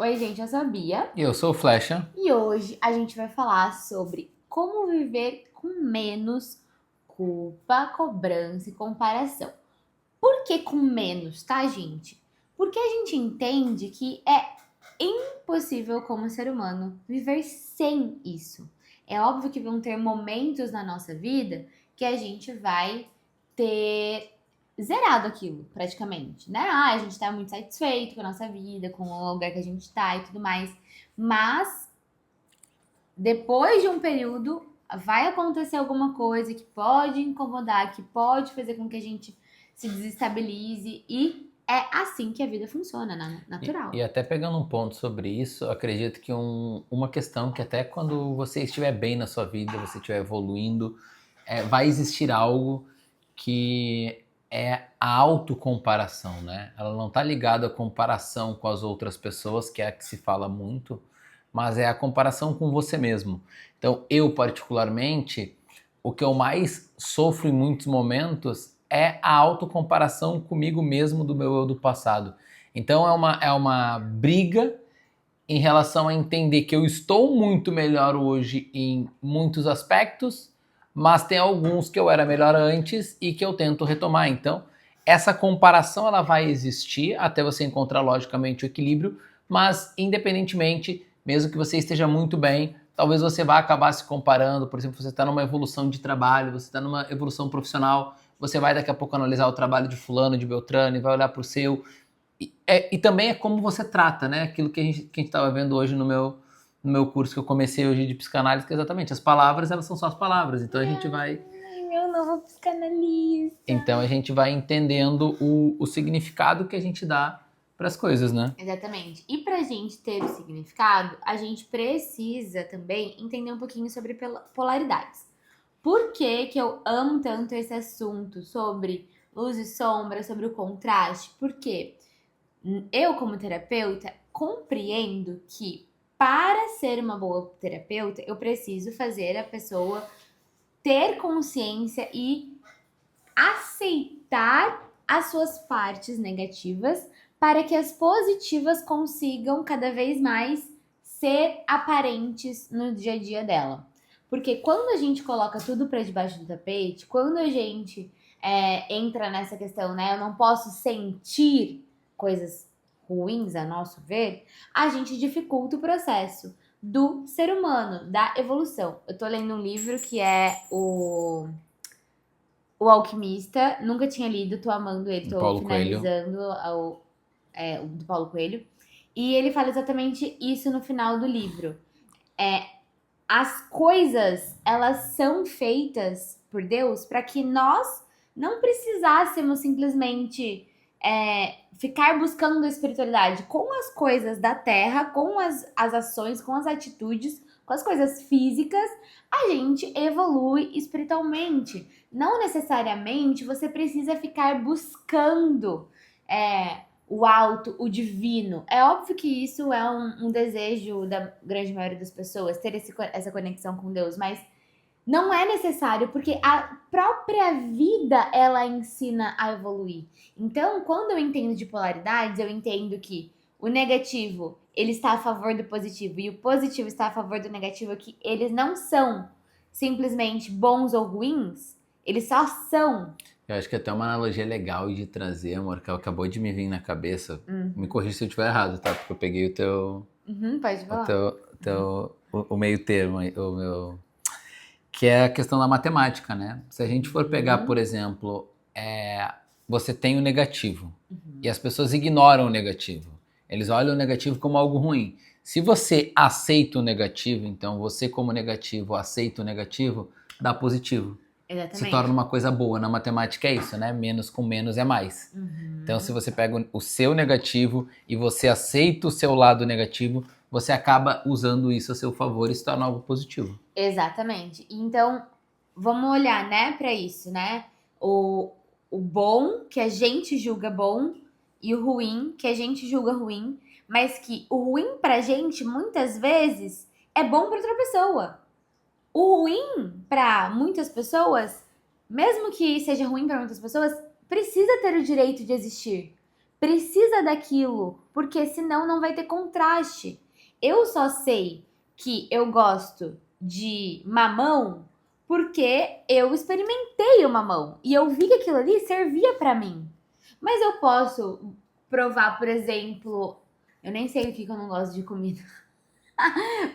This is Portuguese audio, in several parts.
Oi, gente, eu sou a Bia Eu sou o Flecha. e hoje a gente vai falar sobre como viver com menos culpa, cobrança e comparação. Por que com menos, tá, gente? Porque a gente entende que é impossível como ser humano viver sem isso. É óbvio que vão ter momentos na nossa vida que a gente vai ter zerado aquilo, praticamente, né? Ah, a gente tá muito satisfeito com a nossa vida, com o lugar que a gente tá e tudo mais. Mas depois de um período vai acontecer alguma coisa que pode incomodar, que pode fazer com que a gente se desestabilize e é assim que a vida funciona, E natural. até pegando um ponto sobre isso, eu acredito que uma questão que até quando você estiver bem na sua vida, você estiver evoluindo, vai existir algo que é a autocomparação, né? Ela não está ligada à comparação com as outras pessoas, que é a que se fala muito, mas é a comparação com você mesmo. Então, eu particularmente, o que eu mais sofro em muitos momentos é a autocomparação comigo mesmo do meu eu do passado. Então, é uma briga em relação a entender que eu estou muito melhor hoje em muitos aspectos, mas tem alguns que eu era melhor antes e que eu tento retomar. Então, essa comparação ela vai existir até você encontrar logicamente o equilíbrio, mas independentemente, mesmo que você esteja muito bem, talvez você vá acabar se comparando. Por exemplo, você está numa evolução de trabalho, você está numa evolução profissional, você vai daqui a pouco analisar o trabalho de fulano, de Beltrano e vai olhar para o seu e também é como você trata, né? Aquilo que a gente estava vendo hoje no meu curso que eu comecei hoje de psicanálise, que é exatamente as palavras, elas são só as palavras. Ai, meu novo psicanalista. Então a gente vai entendendo o significado que a gente dá para as coisas, né? Exatamente. E pra gente ter o significado, a gente precisa também entender um pouquinho sobre polaridades. Por que que eu amo tanto esse assunto sobre luz e sombra, sobre o contraste? Porque eu, como terapeuta, compreendo que para ser uma boa terapeuta, eu preciso fazer a pessoa ter consciência e aceitar as suas partes negativas para que as positivas consigam cada vez mais ser aparentes no dia a dia dela. Porque quando a gente coloca tudo para debaixo do tapete, quando a gente entra nessa questão, né? Eu não posso sentir coisas ruins, a nosso ver, a gente dificulta o processo do ser humano, da evolução. Eu tô lendo um livro que é o Alquimista, nunca tinha lido, tô amando ele, tô Paulo Coelho. finalizando o do Paulo Coelho. E ele fala exatamente isso no final do livro. As coisas, elas são feitas por Deus para que nós não precisássemos simplesmente ficar buscando a espiritualidade com as coisas da terra, com as ações, com as atitudes, com as coisas físicas, a gente evolui espiritualmente. Não necessariamente você precisa ficar buscando o alto, o divino. É óbvio que isso é um desejo da grande maioria das pessoas, ter essa conexão com Deus, mas não é necessário, porque a própria vida ela ensina a evoluir. Então, quando eu entendo de polaridades, eu entendo que o negativo ele está a favor do positivo e o positivo está a favor do negativo, que eles não são simplesmente bons ou ruins, eles só são. Eu acho que até uma analogia legal de trazer, amor, que acabou de me vir na cabeça. Me Uhum. corrija se eu estiver errado, tá? Porque eu peguei Uhum, pode o falar. teu, o meio termo, o meu, que é a questão da matemática, né? Se a gente for pegar, por Uhum. exemplo, você tem o negativo e Uhum. as pessoas ignoram o negativo. Eles olham o negativo como algo ruim. Se você aceita o negativo, então você como negativo aceita o negativo, dá positivo. Se torna Exatamente. uma coisa boa. Na matemática é isso, né? Menos com menos é mais. Então, se Uhum. você pega o seu negativo e você aceita o seu lado negativo, você acaba usando isso a seu favor e se torna algo positivo. Exatamente. Então, vamos olhar, né, para isso, né? O, o bom que a gente julga bom e o ruim que a gente julga ruim, mas que o ruim pra gente muitas vezes é bom para outra pessoa. O ruim para muitas pessoas, mesmo que seja ruim para muitas pessoas, precisa ter o direito de existir. precisa daquilo, porque senão não vai ter contraste. Eu só sei que eu gosto de mamão porque eu experimentei o mamão e eu vi que aquilo ali servia pra mim. Mas eu posso provar, por exemplo, eu nem sei o que eu não gosto de comida,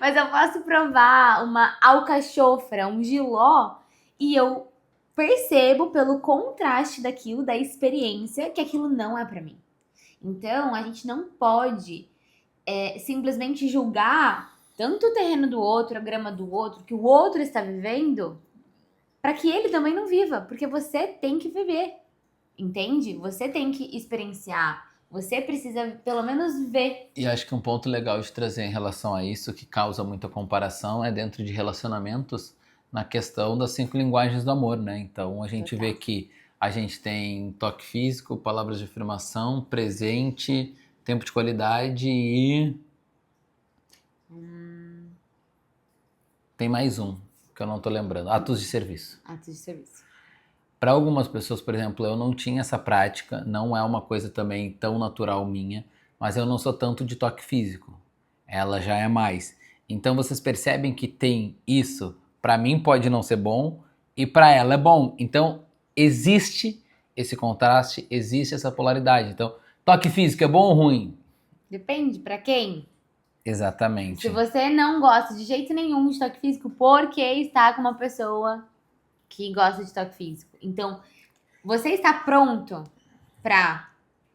mas eu posso provar uma alcachofra, um jiló, e eu percebo pelo contraste daquilo, da experiência, que aquilo não é pra mim. Então, a gente não pode simplesmente julgar tanto o terreno do outro, a grama do outro, que o outro está vivendo, para que ele também não viva, porque você tem que viver, entende? Você tem que experienciar, você precisa pelo menos ver. E acho que um ponto legal de trazer em relação a isso, que causa muita comparação, é dentro de relacionamentos, na questão das 5 linguagens do amor, né? Então a gente vê Total. que a gente tem toque físico, palavras de afirmação, presente, tempo de qualidade e tem mais um que eu não tô lembrando, atos de serviço. Atos de serviço. Para algumas pessoas, por exemplo, eu não tinha essa prática, não é uma coisa também tão natural minha, mas eu não sou tanto de toque físico. Ela já é mais. Então vocês percebem que tem isso, para mim pode não ser bom e para ela é bom. Então existe esse contraste, existe essa polaridade. Então, toque físico é bom ou ruim? Depende para quem. Se Exatamente. você não gosta de jeito nenhum de toque físico, porque está com uma pessoa que gosta de toque físico. Então, você está pronto para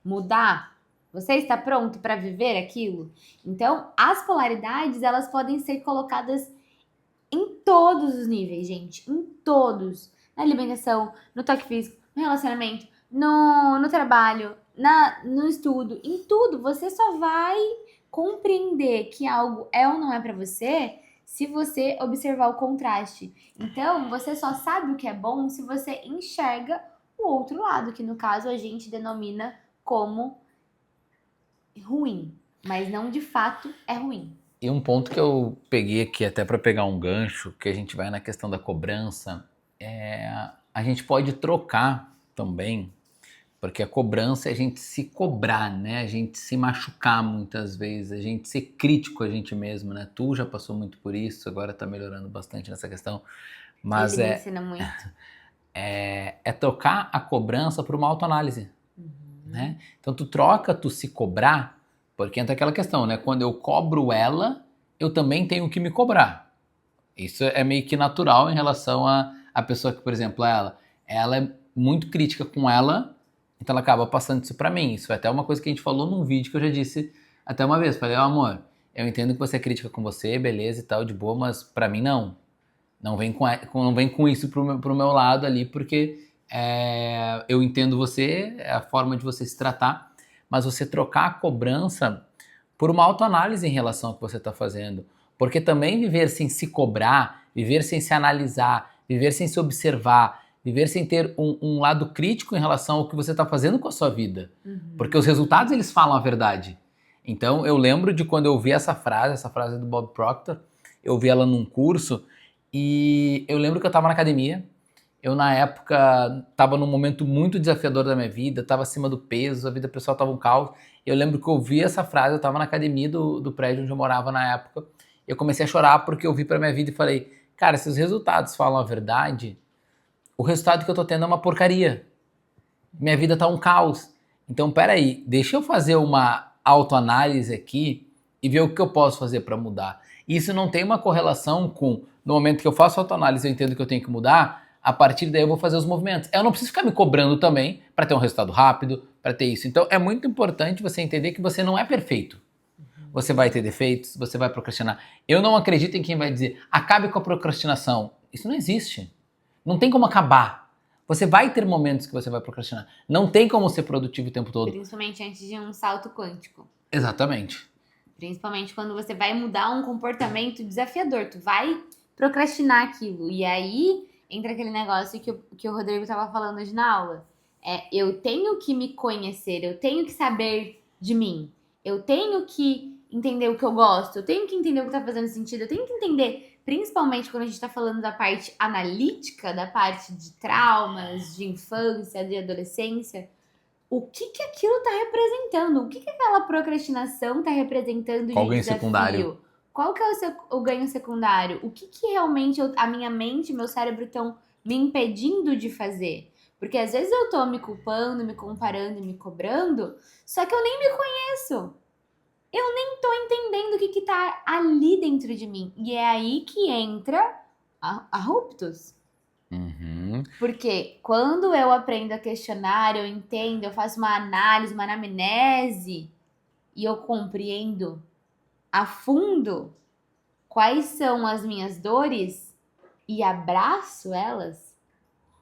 mudar? Você está pronto para viver aquilo? Então, as polaridades, elas podem ser colocadas em todos os níveis, gente. Em todos. Na alimentação, no toque físico, no relacionamento, no trabalho, no estudo, em tudo. Você só vai compreender que algo é ou não é para você se você observar o contraste. Então, você só sabe o que é bom se você enxerga o outro lado, que no caso a gente denomina como ruim, mas não de fato é ruim. E um ponto que eu peguei aqui até para pegar um gancho, que a gente vai na questão da cobrança, a gente pode trocar também, porque a cobrança é a gente se cobrar, né? A gente se machucar muitas vezes, a gente ser crítico a gente mesmo, né? Tu já passou muito por isso, agora tá melhorando bastante nessa questão, Ele mas me ensina muito. é trocar a cobrança por uma autoanálise, Uhum. né? Então tu troca tu se cobrar, porque entra aquela questão, né? Quando eu cobro ela, eu também tenho que me cobrar. Isso é meio que natural em relação a pessoa que, por exemplo, ela é muito crítica com ela, então ela acaba passando isso pra mim. Isso é até uma coisa que a gente falou num vídeo que eu já disse até uma vez. Falei, amor, eu entendo que você é crítica com você, beleza e tal, de boa, mas pra mim não. Não vem com isso pro meu lado ali, porque eu entendo você, é a forma de você se tratar, mas você trocar a cobrança por uma autoanálise em relação ao que você está fazendo. Porque também viver sem se cobrar, viver sem se analisar, viver sem se observar, viver sem ter um lado crítico em relação ao que você está fazendo com a sua vida. Porque os resultados, eles falam a verdade. Então, eu lembro de quando eu vi essa frase do Bob Proctor, eu vi ela num curso, e eu lembro que eu estava na academia, eu na época estava num momento muito desafiador da minha vida, estava acima do peso, a vida pessoal estava um caos. Eu lembro que eu ouvi essa frase, eu estava na academia do prédio onde eu morava na época, e eu comecei a chorar porque eu vi para minha vida e falei, cara, se os resultados falam a verdade, o resultado que eu tô tendo é uma porcaria. Minha vida tá um caos. Então, peraí, deixa eu fazer uma autoanálise aqui e ver o que eu posso fazer para mudar. Isso não tem uma correlação com, no momento que eu faço autoanálise, eu entendo que eu tenho que mudar, a partir daí eu vou fazer os movimentos. Eu não preciso ficar me cobrando também para ter um resultado rápido, para ter isso. Então, é muito importante você entender que você não é perfeito. Você vai ter defeitos, você vai procrastinar. Eu não acredito em quem vai dizer, acabe com a procrastinação. Isso não existe. Não tem como acabar. Você vai ter momentos que você vai procrastinar. Não tem como ser produtivo o tempo todo. Principalmente antes de um salto quântico. Exatamente. Principalmente quando você vai mudar um comportamento desafiador. Tu vai procrastinar aquilo. E aí entra aquele negócio que o Rodrigo estava falando hoje na aula. Eu tenho que me conhecer, eu tenho que saber de mim. Eu tenho que entender o que eu gosto, eu tenho que entender o que tá fazendo sentido, eu tenho que entender, principalmente quando a gente tá falando da parte analítica, da parte de traumas, de infância, de adolescência, o que que aquilo tá representando? O que que aquela procrastinação tá representando Qual de ganho desafio? secundário? Qual que é o ganho secundário? O que que realmente a minha mente e meu cérebro estão me impedindo de fazer? Porque às vezes eu tô me culpando, me comparando e me cobrando, só que eu nem me conheço. Eu nem tô entendendo o que que tá ali dentro de mim. E é aí que entra a ruptus. Uhum. Porque quando eu aprendo a questionar, eu entendo, eu faço uma análise, uma anamnese e eu compreendo a fundo quais são as minhas dores e abraço elas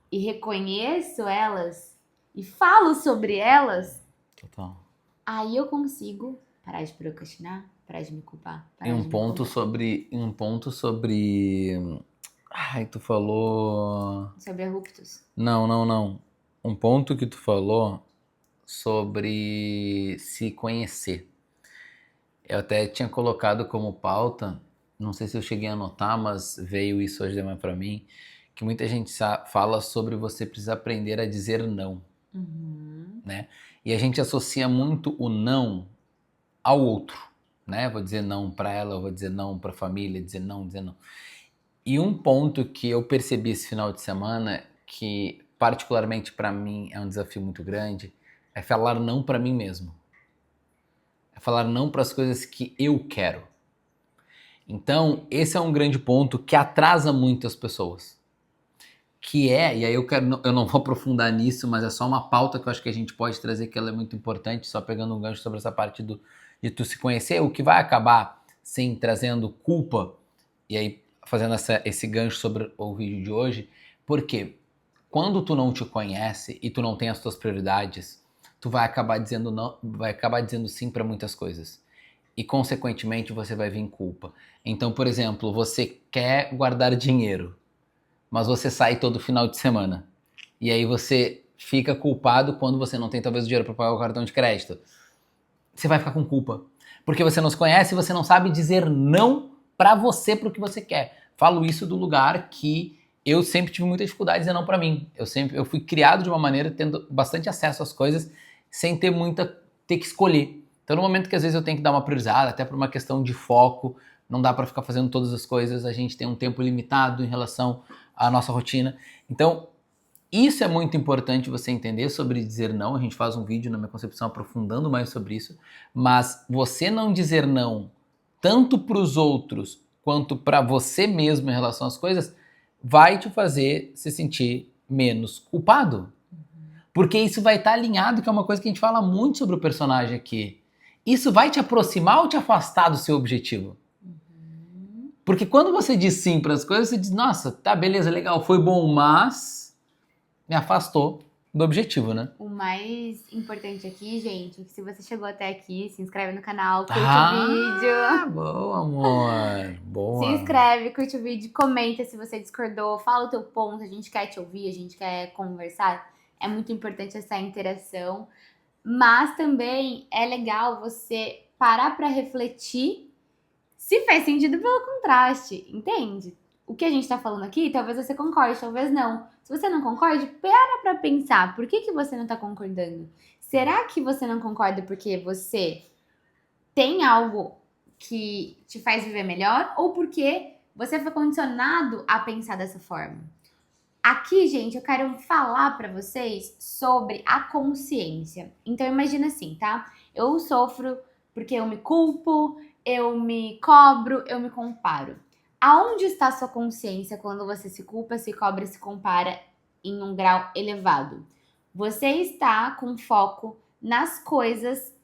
e reconheço elas e falo sobre elas, Total. aí eu consigo parar de procrastinar, parar de me culpar, E parar de me cobrar. um ponto sobre. Ai, tu falou. Sobre a ruptus. Não. Um ponto que tu falou sobre se conhecer. Eu até tinha colocado como pauta, não sei se eu cheguei a anotar, mas veio isso hoje de manhã pra mim, que muita gente fala sobre você precisar aprender a dizer não, Uhum. né? E a gente associa muito o não ao outro, né? Vou dizer não pra ela, eu vou dizer não pra família, dizer não, dizer não. E um ponto que eu percebi esse final de semana, que particularmente pra mim é um desafio muito grande, é falar não pra mim mesmo. É falar não para as coisas que eu quero. Então, esse é um grande ponto que atrasa muito as pessoas. Que é, e aí eu não vou aprofundar nisso, mas é só uma pauta que eu acho que a gente pode trazer que ela é muito importante, só pegando um gancho sobre essa parte de tu se conhecer, o que vai acabar sim trazendo culpa, e aí fazendo esse gancho sobre o vídeo de hoje, porque quando tu não te conhece e tu não tem as tuas prioridades, tu vai acabar dizendo não, vai acabar dizendo sim para muitas coisas e, consequentemente, você vai vir culpa. Então, por exemplo, você quer guardar dinheiro, mas você sai todo final de semana. E aí você fica culpado quando você não tem talvez o dinheiro para pagar o cartão de crédito. Você vai ficar com culpa. Porque você não se conhece e você não sabe dizer não para você pro que você quer. Falo isso do lugar que eu sempre tive muita dificuldade de dizer não para mim. Eu fui criado de uma maneira tendo bastante acesso às coisas sem ter que escolher. Então, no momento que às vezes eu tenho que dar uma priorizada, até por uma questão de foco, não dá para ficar fazendo todas as coisas, a gente tem um tempo limitado em relação à nossa rotina. Então, isso é muito importante você entender sobre dizer não. A gente faz um vídeo na minha concepção aprofundando mais sobre isso. Mas você não dizer não, tanto para os outros quanto para você mesmo em relação às coisas, vai te fazer se sentir menos culpado. Porque isso vai estar alinhado, que é uma coisa que a gente fala muito sobre o personagem aqui. Isso vai te aproximar ou te afastar do seu objetivo? Porque quando você diz sim para as coisas, você diz, nossa, tá, beleza, legal, foi bom, mas me afastou do objetivo, né? O mais importante aqui, gente, é que se você chegou até aqui, se inscreve no canal, curte o Ah, vídeo. boa, amor. Se Boa. inscreve, curte o vídeo, comenta se você discordou, fala o teu ponto, a gente quer te ouvir, a gente quer conversar. É muito importante essa interação. Mas também é legal você parar para refletir se faz sentido pelo contraste, entende? O que a gente tá falando aqui, talvez você concorde, talvez não. Se você não concorde, para pra pensar. Por que que você não tá concordando? Será que você não concorda porque você tem algo que te faz viver melhor? Ou porque você foi condicionado a pensar dessa forma? Aqui, gente, eu quero falar pra vocês sobre a consciência. Então, imagina assim, tá? Eu sofro porque eu me culpo, eu me cobro, eu me comparo. Aonde está sua consciência quando você se culpa, se cobra e se compara em um grau elevado? Você está com foco nas coisas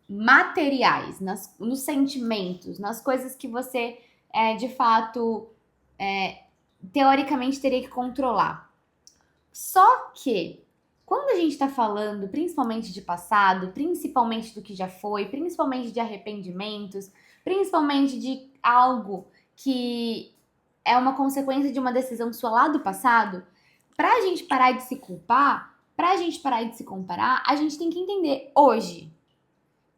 materiais, nos sentimentos, nas coisas que você, de fato, teoricamente teria que controlar. Só que, quando a gente tá falando principalmente de passado, principalmente do que já foi, principalmente de arrependimentos, principalmente de algo que é uma consequência de uma decisão sua lá do passado, pra gente parar de se culpar, pra gente parar de se comparar, a gente tem que entender hoje,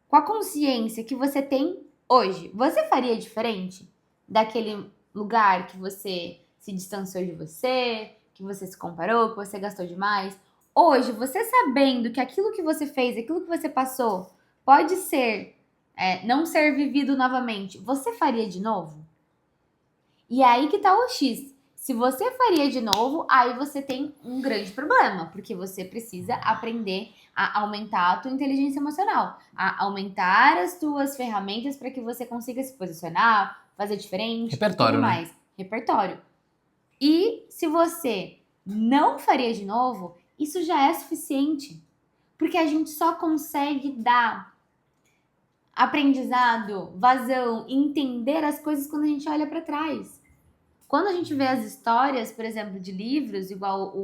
com a consciência que você tem hoje, você faria diferente daquele lugar que você se distanciou de você, que você se comparou, que você gastou demais? Hoje, você sabendo que aquilo que você fez, aquilo que você passou, pode ser, não ser vivido novamente, você faria de novo? E aí que tá o X. Se você faria de novo, aí você tem um grande problema, porque você precisa aprender a aumentar a tua inteligência emocional, a aumentar as tuas ferramentas para que você consiga se posicionar, fazer diferente e tudo Repertório, né? mais. Repertório. E se você não faria de novo, isso já é suficiente. Porque a gente só consegue dar aprendizado, vazão, entender as coisas quando a gente olha para trás. Quando a gente vê as histórias, por exemplo, de livros, igual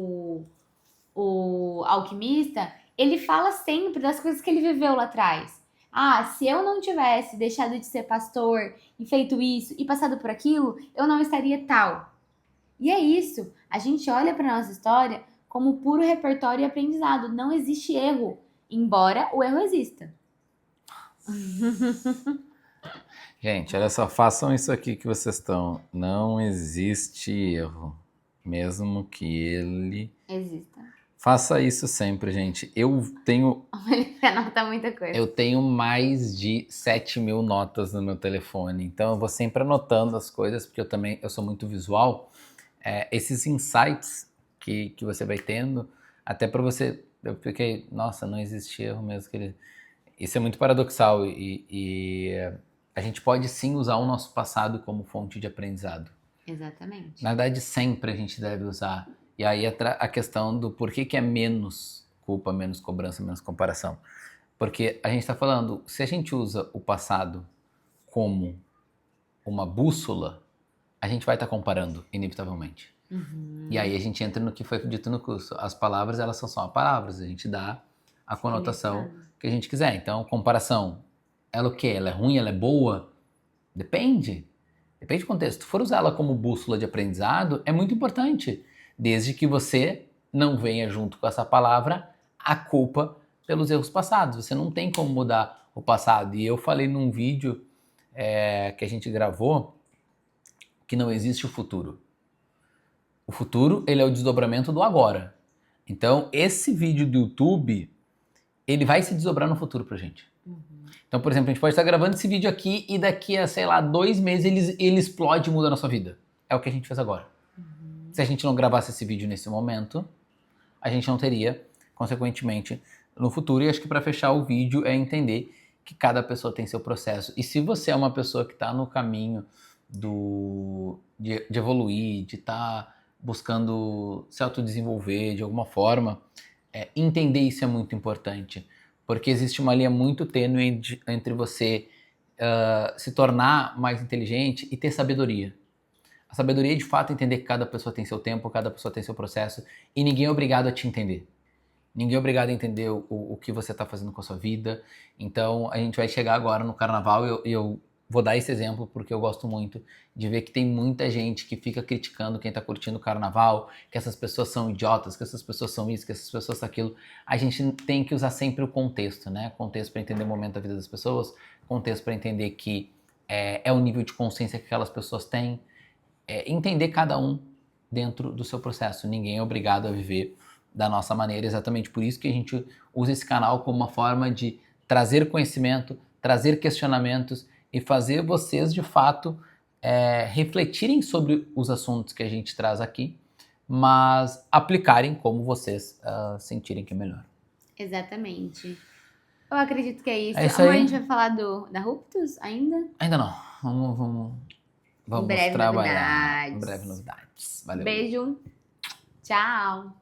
o Alquimista, ele fala sempre das coisas que ele viveu lá atrás. Ah, se eu não tivesse deixado de ser pastor e feito isso e passado por aquilo, eu não estaria tal. E é isso. A gente olha para nossa história como puro repertório e aprendizado. Não existe erro, embora o erro exista. Gente, olha só, façam isso aqui que vocês estão. Não existe erro, mesmo que ele... Exista. Faça isso sempre, gente. Eu tenho Ele anota muita coisa. Eu tenho mais de 7.000 notas no meu telefone, então eu vou sempre anotando as coisas, porque eu sou muito visual. Esses insights que você vai tendo, até para você, eu fiquei, nossa, não existe erro mesmo. Isso é muito paradoxal e a gente pode sim usar o nosso passado como fonte de aprendizado. Exatamente. Na verdade, sempre a gente deve usar. E aí a questão do porquê que é menos culpa, menos cobrança, menos comparação. Porque a gente está falando, se a gente usa o passado como uma bússola, a gente vai estar comparando, inevitavelmente. Uhum. E aí a gente entra no que foi dito no curso. As palavras, elas são só palavras, a gente dá a conotação que a gente quiser. Então, comparação, ela o quê? Ela é ruim, ela é boa? Depende. Depende do contexto. Se for usar ela como bússola de aprendizado, é muito importante. Desde que você não venha junto com essa palavra a culpa pelos erros passados. Você não tem como mudar o passado. E eu falei num vídeo que a gente gravou que não existe o futuro. O futuro, ele é o desdobramento do agora. Então, esse vídeo do YouTube, ele vai se desdobrar no futuro pra gente. Então, por exemplo, a gente pode estar gravando esse vídeo aqui e daqui a, sei lá, 2 meses ele explode e muda a nossa vida. É o que a gente fez agora. Se a gente não gravasse esse vídeo nesse momento, a gente não teria, consequentemente, no futuro. E acho que para fechar o vídeo é entender que cada pessoa tem seu processo. E se você é uma pessoa que está no caminho de evoluir, de estar buscando se autodesenvolver de alguma forma, entender isso é muito importante. Porque existe uma linha muito tênue entre você se tornar mais inteligente e ter sabedoria. A sabedoria é de fato entender que cada pessoa tem seu tempo, cada pessoa tem seu processo e ninguém é obrigado a te entender. Ninguém é obrigado a entender o que você está fazendo com a sua vida. Então a gente vai chegar agora no carnaval e eu vou dar esse exemplo porque eu gosto muito de ver que tem muita gente que fica criticando quem está curtindo o carnaval, que essas pessoas são idiotas, que essas pessoas são isso, que essas pessoas são aquilo. A gente tem que usar sempre o contexto, né? Contexto para entender o momento da vida das pessoas, contexto para entender que é o nível de consciência que aquelas pessoas têm. Entender cada um dentro do seu processo. Ninguém é obrigado a viver da nossa maneira, exatamente por isso que a gente usa esse canal como uma forma de trazer conhecimento, trazer questionamentos e fazer vocês, de fato, refletirem sobre os assuntos que a gente traz aqui, mas aplicarem como vocês sentirem que é melhor. Exatamente. Eu acredito que é isso. É isso Amanhã aí. a gente vai falar da Ruptus ainda? Ainda não. Vamos Em breve trabalhar. novidades. Em breve novidades. Valeu. Beijo. Tchau.